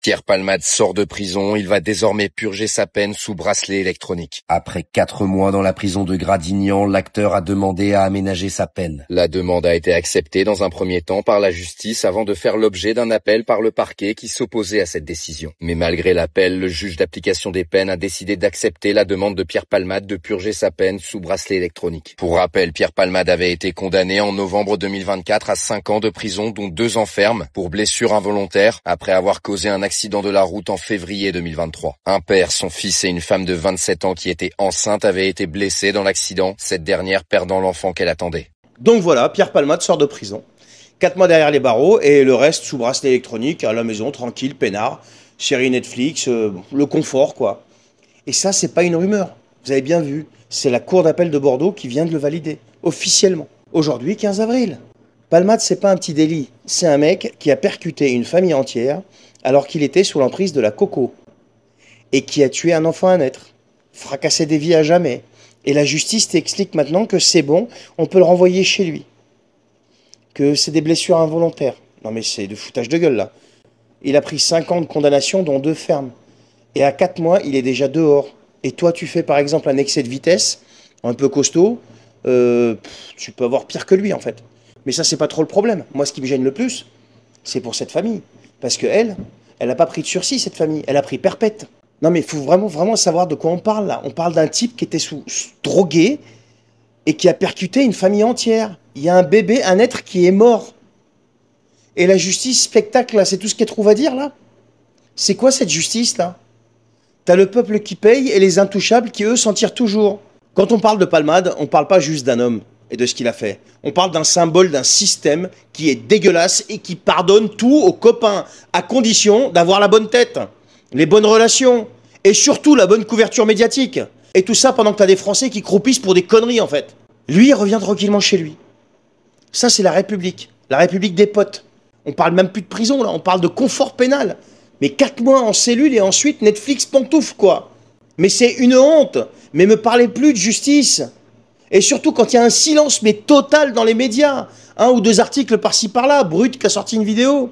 Pierre Palmade sort de prison, il va désormais purger sa peine sous bracelet électronique. Après 4 mois dans la prison de Gradignan, l'acteur a demandé à aménager sa peine. La demande a été acceptée dans un premier temps par la justice avant de faire l'objet d'un appel par le parquet qui s'opposait à cette décision. Mais malgré l'appel, le juge d'application des peines a décidé d'accepter la demande de Pierre Palmade de purger sa peine sous bracelet électronique. Pour rappel, Pierre Palmade avait été condamné en novembre 2024 à 5 ans de prison, dont 2 ans ferme, pour blessure involontaire, après avoir causé un accident de la route en février 2023. Un père, son fils et une femme de 27 ans qui était enceinte avaient été blessés dans l'accident, cette dernière perdant l'enfant qu'elle attendait. Donc voilà, Pierre Palmade sort de prison. 4 mois derrière les barreaux et le reste sous bracelet électronique, à la maison, tranquille, peinard, série Netflix, le confort quoi. Et ça, c'est pas une rumeur. Vous avez bien vu, c'est la cour d'appel de Bordeaux qui vient de le valider, officiellement. Aujourd'hui, 15 avril. Palmade, c'est pas un petit délit. C'est un mec qui a percuté une famille entière alors qu'il était sous l'emprise de la coco. Et qui a tué un enfant à naître. Fracassé des vies à jamais. Et la justice t'explique maintenant que c'est bon, on peut le renvoyer chez lui. Que c'est des blessures involontaires. Non mais c'est de foutage de gueule là. Il a pris 5 ans de condamnation dont 2 fermes. Et à 4 mois, il est déjà dehors. Et toi, tu fais par exemple un excès de vitesse, un peu costaud, tu peux avoir pire que lui en fait. Mais ça, c'est pas trop le problème. Moi, ce qui me gêne le plus, c'est pour cette famille. Parce que elle n'a pas pris de sursis, cette famille. Elle a pris perpète. Non, mais il faut vraiment savoir de quoi on parle, là. On parle d'un type qui était drogué et qui a percuté une famille entière. Il y a un bébé, un être qui est mort. Et la justice, spectacle, là, c'est tout ce qu'elle trouve à dire, là. C'est quoi, cette justice, là? T'as le peuple qui paye et les intouchables qui, eux, s'en tirent toujours. Quand on parle de Palmade, on parle pas juste d'un homme et de ce qu'il a fait. On parle d'un symbole, d'un système qui est dégueulasse et qui pardonne tout aux copains, à condition d'avoir la bonne tête, les bonnes relations et surtout la bonne couverture médiatique. Et tout ça pendant que t'as des Français qui croupissent pour des conneries en fait. Lui, il revient tranquillement chez lui. Ça, c'est la République des potes. On parle même plus de prison là, on parle de confort pénal. Mais 4 mois en cellule et ensuite Netflix pantoufle quoi. Mais c'est une honte. Mais me parlez plus de justice. Et surtout quand il y a un silence mais total dans les médias. 1 ou 2 articles par-ci par-là, Brut qui a sorti une vidéo.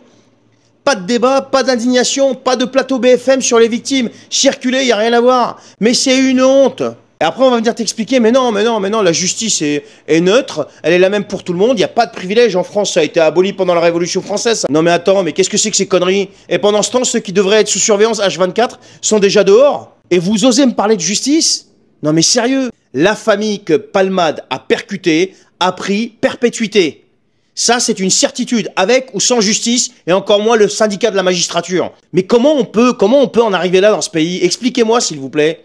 Pas de débat, pas d'indignation, pas de plateau BFM sur les victimes. Circuler, il n'y a rien à voir. Mais c'est une honte. Et après on va venir t'expliquer, mais non, la justice est neutre, elle est la même pour tout le monde, il n'y a pas de privilège en France, ça a été aboli pendant la Révolution française. Non mais attends, mais qu'est-ce que c'est que ces conneries? Et pendant ce temps, ceux qui devraient être sous surveillance H24 sont déjà dehors. Et vous osez me parler de justice? Non mais sérieux, la famille que Palmade a percutée a pris perpétuité. Ça, c'est une certitude, avec ou sans justice, et encore moins le syndicat de la magistrature. Mais comment on peut en arriver là dans ce pays? Expliquez-moi, s'il vous plaît.